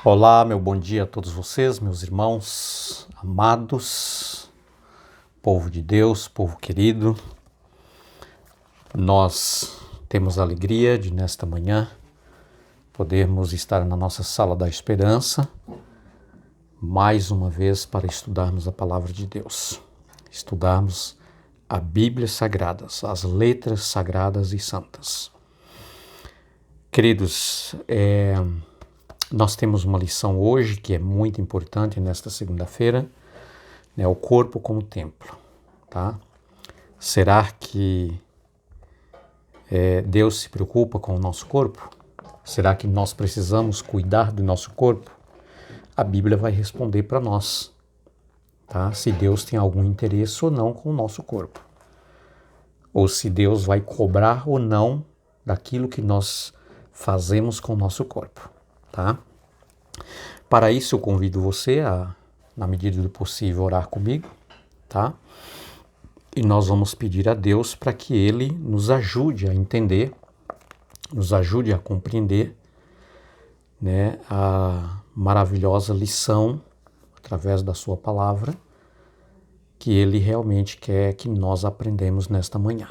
Olá, meu bom dia a todos vocês, meus irmãos amados, povo de Deus, povo querido. Nós temos a alegria de, nesta manhã, podermos estar na nossa sala da esperança, mais uma vez para estudarmos a palavra de Deus, estudarmos a Bíblia Sagrada, as letras sagradas e santas. Queridos, nós temos uma lição hoje que é muito importante nesta segunda-feira, né? O corpo como templo, tá? Será que Deus se preocupa com o nosso corpo? Será que nós precisamos cuidar do nosso corpo? A Bíblia vai responder para nós, tá? Se Deus tem algum interesse ou não com o nosso corpo. Ou se Deus vai cobrar ou não daquilo que nós fazemos com o nosso corpo, tá? Para isso eu convido você a, na medida do possível, orar comigo, tá? E nós vamos pedir a Deus para que Ele nos ajude a entender, nos ajude a compreender, né, a maravilhosa lição, através da sua palavra, que Ele realmente quer que nós aprendamos nesta manhã.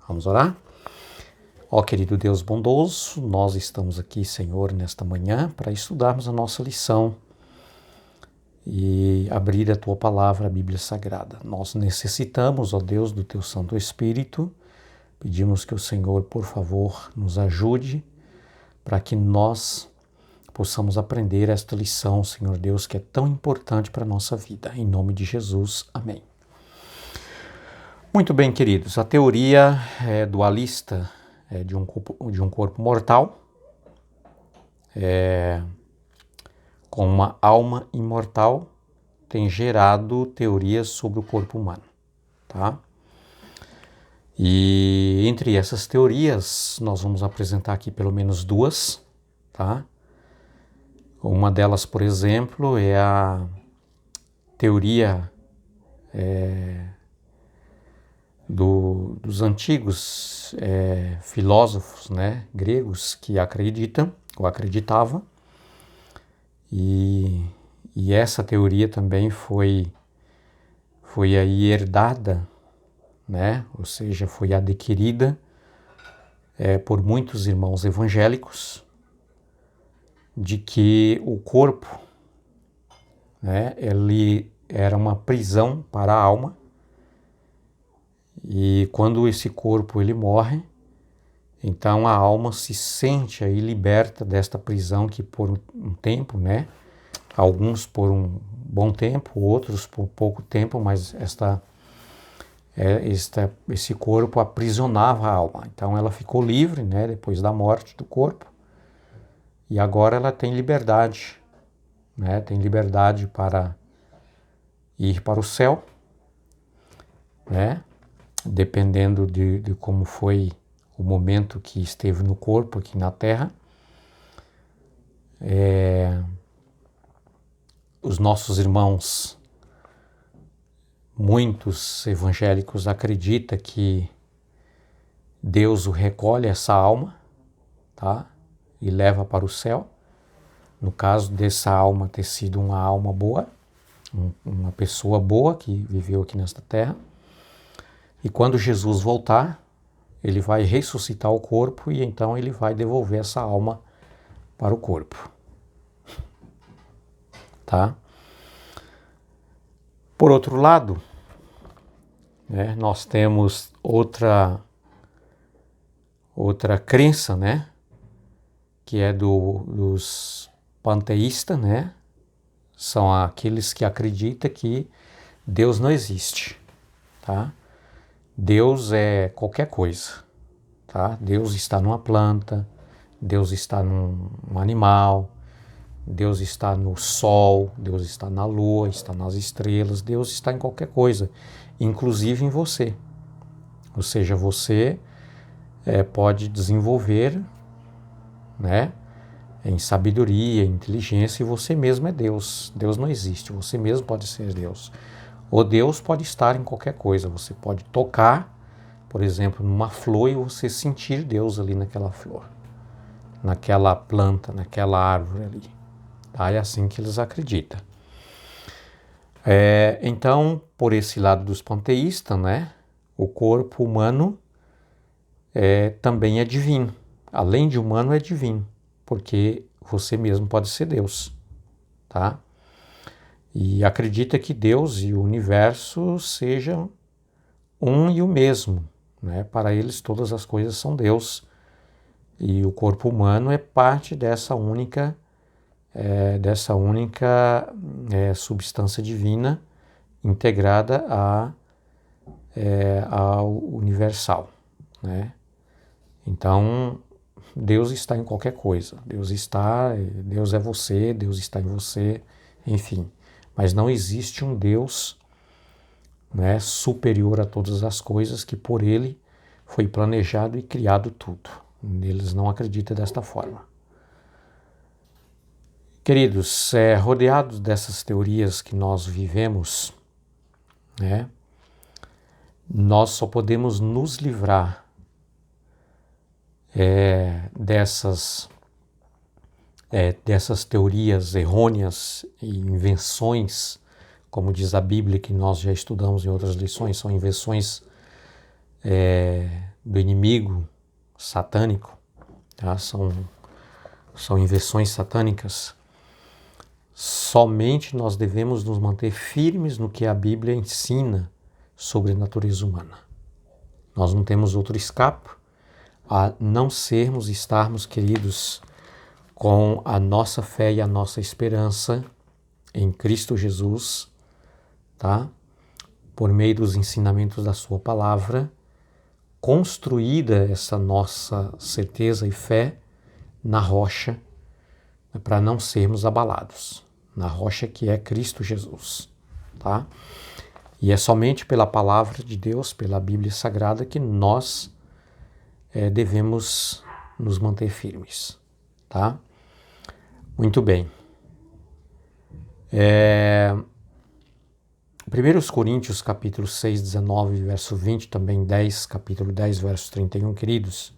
Vamos orar? Ó querido Deus bondoso, nós estamos aqui, Senhor, nesta manhã para estudarmos a nossa lição e abrir a Tua palavra, a Bíblia Sagrada. Nós necessitamos, ó Deus, do Teu Santo Espírito. Pedimos que o Senhor, por favor, nos ajude para que nós possamos aprender esta lição, Senhor Deus, que é tão importante para a nossa vida. Em nome de Jesus, amém. Muito bem, queridos, a teoria dualista de um corpo mortal com uma alma imortal tem gerado teorias sobre o corpo humano, tá? E entre essas teorias, nós vamos apresentar aqui pelo menos duas, tá? Uma delas, por exemplo, é a teoria dos antigos filósofos, né, gregos que acreditam ou acreditavam. E essa teoria também foi aí herdada, né? Ou seja, foi adquirida por muitos irmãos evangélicos, de que o corpo, né, ele era uma prisão para a alma, e quando esse corpo ele morre, então a alma se sente aí liberta desta prisão que por um tempo, né, alguns por um bom tempo, outros por pouco tempo, mas esse corpo aprisionava a alma. Então ela ficou livre, né, depois da morte do corpo, e agora ela tem liberdade, né, tem liberdade para ir para o céu, né, dependendo de como foi o momento que esteve no corpo aqui na Terra. Os nossos irmãos, muitos evangélicos, acreditam que Deus o recolhe essa alma, tá? E leva para o céu. No caso dessa alma ter sido uma alma boa, uma pessoa boa que viveu aqui nesta terra. E quando Jesus voltar, ele vai ressuscitar o corpo e então ele vai devolver essa alma para o corpo. Tá? Por outro lado, né, nós temos outra crença, né, que é dos panteístas, né, são aqueles que acreditam que Deus não existe, tá? Deus é qualquer coisa, tá? Deus está numa planta, Deus está num animal, Deus está no sol, Deus está na lua, está nas estrelas, Deus está em qualquer coisa, inclusive em você. Ou seja, você pode desenvolver, né, em sabedoria, em inteligência, e você mesmo é Deus. Deus não existe, você mesmo pode ser Deus. Ou Deus pode estar em qualquer coisa, você pode tocar, por exemplo, numa flor e você sentir Deus ali naquela flor, naquela planta, naquela árvore ali. Tá? É assim que eles acreditam. Então, por esse lado dos panteístas, né, o corpo humano também é divino. Além de humano, é divino, porque você mesmo pode ser Deus. Tá? E acredita que Deus e o universo sejam um e o mesmo. Né? Para eles, todas as coisas são Deus. E o corpo humano é parte dessa única substância divina integrada ao universal, né? Então, Deus está em qualquer coisa. Deus é você, Deus está em você, enfim. Mas não existe um Deus, né, superior a todas as coisas, que por Ele foi planejado e criado tudo. Eles não acreditam desta forma. Queridos, rodeados dessas teorias que nós vivemos, né, nós só podemos nos livrar dessas teorias errôneas e invenções, como diz a Bíblia, que nós já estudamos em outras lições, são invenções do inimigo satânico, tá? São invenções satânicas. Somente nós devemos nos manter firmes no que a Bíblia ensina sobre a natureza humana. Nós não temos outro escape a não estarmos, queridos, com a nossa fé e a nossa esperança em Cristo Jesus, tá? Por meio dos ensinamentos da sua palavra, construída essa nossa certeza e fé na rocha, para não sermos abalados, na rocha que é Cristo Jesus, tá? E é somente pela palavra de Deus, pela Bíblia Sagrada, que nós devemos nos manter firmes, tá? Muito bem. 1 Coríntios capítulo 6, 19, verso 20, também capítulo 10, verso 31, queridos.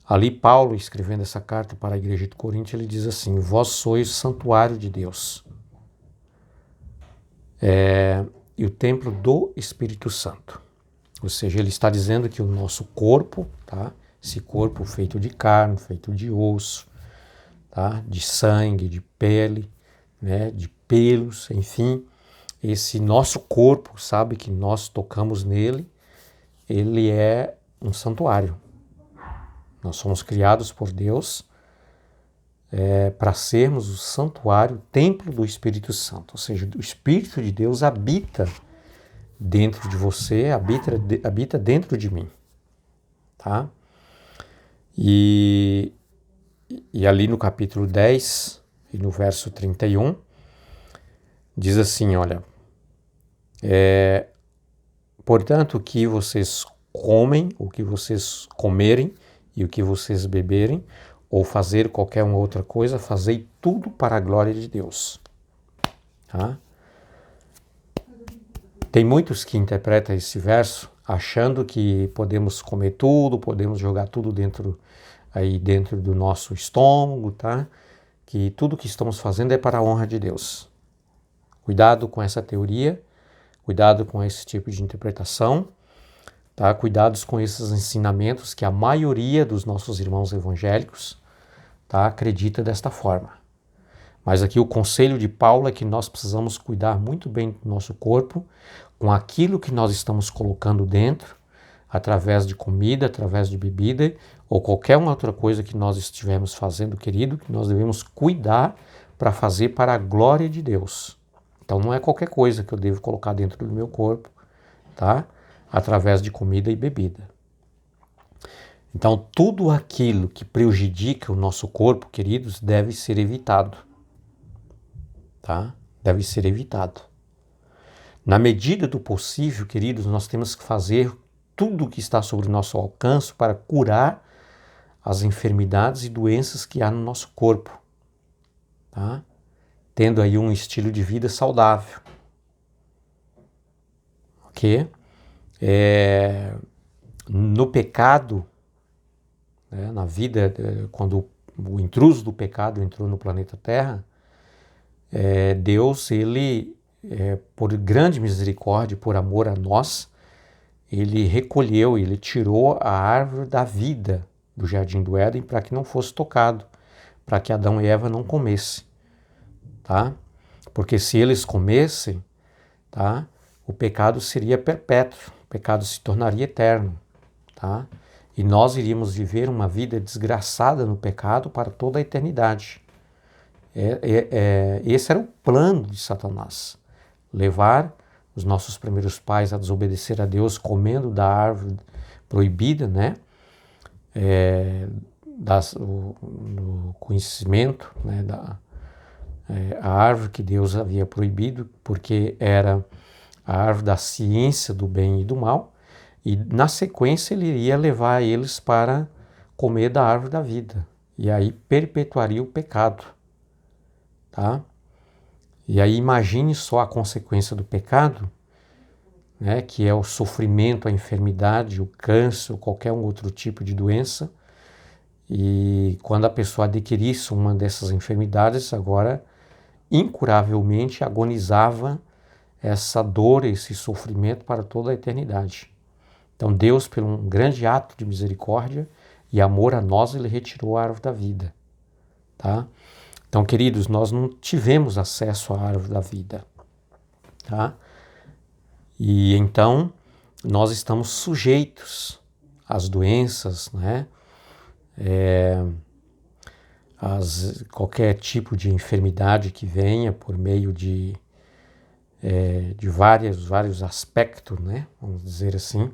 Ali Paulo, escrevendo essa carta para a igreja de Corinto, ele diz assim: vós sois o santuário de Deus e o templo do Espírito Santo. Ou seja, ele está dizendo que o nosso corpo, tá? Esse corpo feito de carne, feito de osso, tá? De sangue, de pele, né? De pelos, enfim, esse nosso corpo, sabe, que nós tocamos nele, ele é um santuário. Nós somos criados por Deus para sermos o santuário, o templo do Espírito Santo. Ou seja, o Espírito de Deus habita dentro de você, habita dentro de mim. Tá? E ali no capítulo 10 e no verso 31, diz assim, olha, portanto, o que vocês comem, o que vocês comerem e o que vocês beberem, ou fazer qualquer uma outra coisa, fazei tudo para a glória de Deus. Tá? Tem muitos que interpretam esse verso achando que podemos comer tudo, podemos jogar tudo dentro do nosso estômago, tá? Que tudo que estamos fazendo é para a honra de Deus. Cuidado com essa teoria, cuidado com esse tipo de interpretação, tá? Cuidados com esses ensinamentos que a maioria dos nossos irmãos evangélicos, tá, acredita desta forma. Mas aqui o conselho de Paulo é que nós precisamos cuidar muito bem do nosso corpo, com aquilo que nós estamos colocando dentro, através de comida, através de bebida, ou qualquer outra coisa que nós estivermos fazendo, querido, que nós devemos cuidar para fazer para a glória de Deus. Então não é qualquer coisa que eu devo colocar dentro do meu corpo, tá? Através de comida e bebida. Então tudo aquilo que prejudica o nosso corpo, queridos, deve ser evitado. Tá? Deve ser evitado. Na medida do possível, queridos, nós temos que fazer tudo o que está sobre o nosso alcance para curar as enfermidades e doenças que há no nosso corpo, tá? Tendo aí um estilo de vida saudável. Ok? No pecado, né, na vida, quando o intruso do pecado entrou no planeta Terra, Deus, ele, por grande misericórdia, por amor a nós, ele recolheu, ele tirou a árvore da vida do Jardim do Éden para que não fosse tocado, para que Adão e Eva não comessem, tá? Porque se eles comessem, tá? O pecado seria perpétuo, o pecado se tornaria eterno, tá? E nós iríamos viver uma vida desgraçada no pecado para toda a eternidade. Esse era o plano de Satanás, levar os nossos primeiros pais a desobedecer a Deus comendo da árvore proibida, né? Do conhecimento, né? A árvore que Deus havia proibido, porque era a árvore da ciência do bem e do mal, e na sequência ele iria levar eles para comer da árvore da vida, e aí perpetuaria o pecado, tá? E aí imagine só a consequência do pecado, né, que é o sofrimento, a enfermidade, o câncer, ou qualquer outro tipo de doença. E quando a pessoa adquirisse uma dessas enfermidades, agora incuravelmente agonizava essa dor, esse sofrimento para toda a eternidade. Então Deus, por um grande ato de misericórdia e amor a nós, ele retirou a árvore da vida, tá? Então, queridos, nós não tivemos acesso à árvore da vida, tá? E então nós estamos sujeitos às doenças, né? Qualquer tipo de enfermidade que venha por meio de vários aspectos, né? Vamos dizer assim,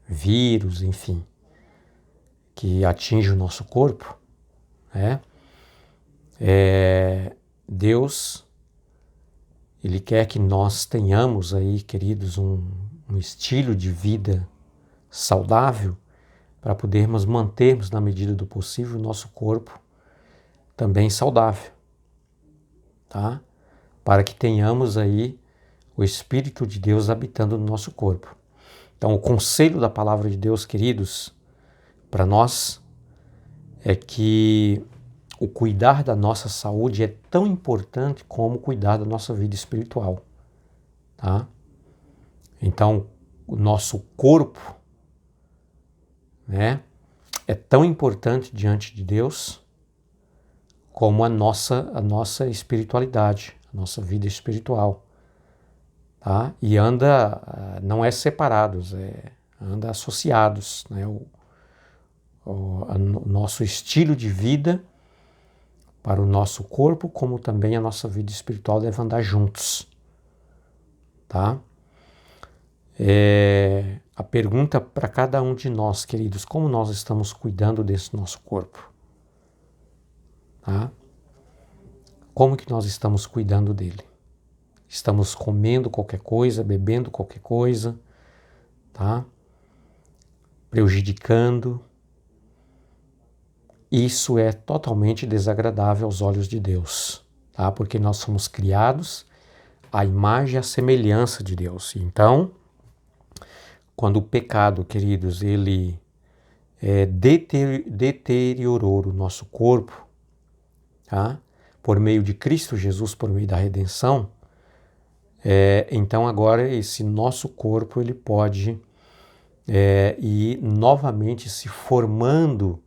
vírus, enfim, que atinge o nosso corpo, né? Deus, ele quer que nós tenhamos aí, queridos, um estilo de vida saudável para podermos mantermos, na medida do possível, o nosso corpo também saudável, tá? Para que tenhamos aí o Espírito de Deus habitando no nosso corpo. Então, o conselho da palavra de Deus, queridos, para nós é que o cuidar da nossa saúde é tão importante como cuidar da nossa vida espiritual, tá? Então, o nosso corpo, né, é tão importante diante de Deus como a nossa espiritualidade, a nossa vida espiritual, tá? E não é separados, anda associados, né? O nosso estilo de vida para o nosso corpo, como também a nossa vida espiritual deve andar juntos, tá? A pergunta para cada um de nós, queridos, como nós estamos cuidando desse nosso corpo? Tá? Como que nós estamos cuidando dele? Estamos comendo qualquer coisa, bebendo qualquer coisa, tá? Prejudicando. Isso é totalmente desagradável aos olhos de Deus, tá? Porque nós somos criados à imagem e à semelhança de Deus. Então, quando o pecado, queridos, ele deteriorou o nosso corpo, tá? Por meio de Cristo Jesus, por meio da redenção, então agora esse nosso corpo ele pode ir novamente se formando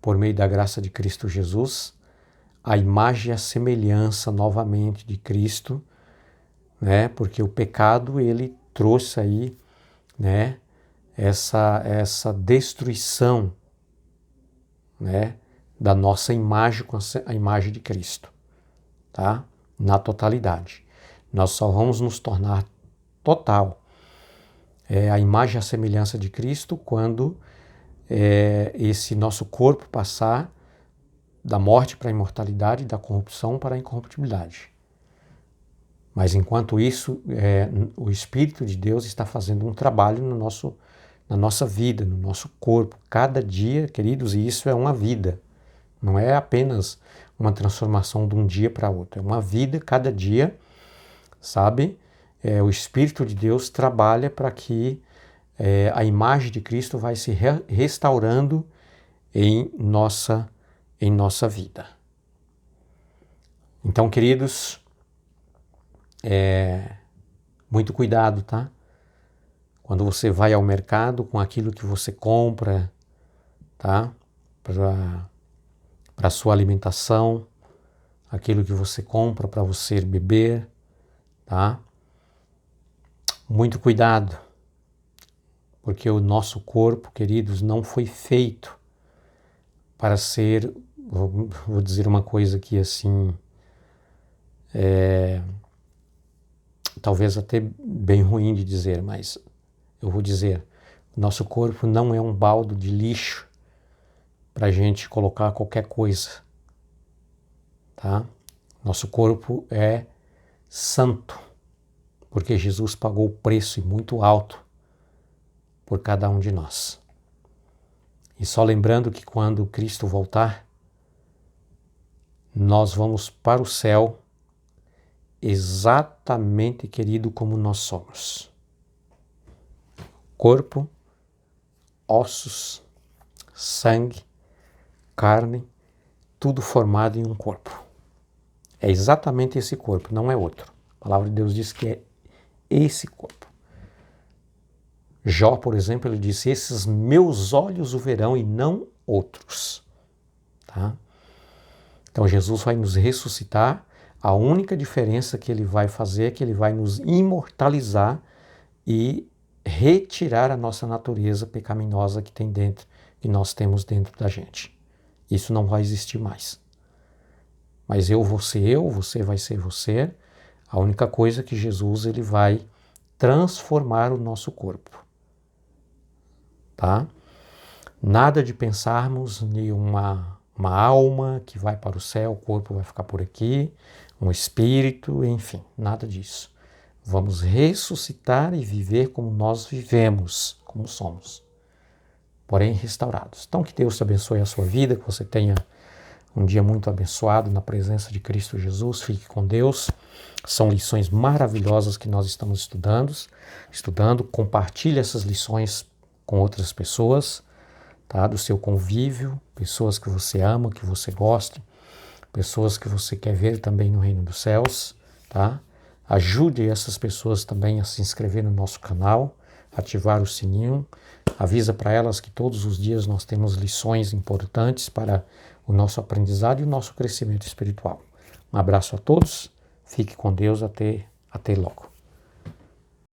por meio da graça de Cristo Jesus, a imagem e a semelhança novamente de Cristo, né? Porque o pecado ele trouxe aí, né, essa destruição, né, da nossa imagem com a imagem de Cristo, tá? Na totalidade. Nós só vamos nos tornar total a imagem e a semelhança de Cristo quando esse nosso corpo passar da morte para a imortalidade, da corrupção para a incorruptibilidade. Mas enquanto isso, o Espírito de Deus está fazendo um trabalho na nossa vida, no nosso corpo, cada dia, queridos, e isso é uma vida. Não é apenas uma transformação de um dia para outro, é uma vida cada dia, sabe? O Espírito de Deus trabalha para que a imagem de Cristo vai se restaurando em nossa vida, Então, queridos, muito cuidado, tá? Quando você vai ao mercado com aquilo que você compra, tá? Para sua alimentação, aquilo que você compra para você beber, tá? Muito cuidado, porque o nosso corpo, queridos, não foi feito para ser, vou dizer uma coisa aqui assim, talvez até bem ruim de dizer, mas eu vou dizer, nosso corpo não é um baldo de lixo para a gente colocar qualquer coisa, tá? Nosso corpo é santo, porque Jesus pagou o preço muito alto por cada um de nós. E só lembrando que quando Cristo voltar, nós vamos para o céu exatamente, querido, como nós somos. Corpo, ossos, sangue, carne, tudo formado em um corpo. É exatamente esse corpo, não é outro. A palavra de Deus diz que é esse corpo. Jó, por exemplo, ele disse, esses meus olhos o verão e não outros. Tá? Então Jesus vai nos ressuscitar, a única diferença que ele vai fazer é que ele vai nos imortalizar e retirar a nossa natureza pecaminosa que tem dentro, que nós temos dentro da gente. Isso não vai existir mais. Mas eu vou ser eu, você vai ser você. A única coisa é que Jesus ele vai transformar o nosso corpo. Tá? Nada de pensarmos em uma alma que vai para o céu, o corpo vai ficar por aqui, um espírito, enfim, nada disso. Vamos ressuscitar e viver como nós vivemos, como somos, porém restaurados. Então que Deus te abençoe a sua vida, que você tenha um dia muito abençoado na presença de Cristo Jesus. Fique com Deus. São lições maravilhosas que nós estamos estudando. Compartilhe essas lições com outras pessoas, tá? Do seu convívio, pessoas que você ama, que você gosta, pessoas que você quer ver também no reino dos céus, tá? Ajude essas pessoas também a se inscrever no nosso canal, ativar o sininho, avisa para elas que todos os dias nós temos lições importantes para o nosso aprendizado e o nosso crescimento espiritual. Um abraço a todos, fique com Deus, até logo.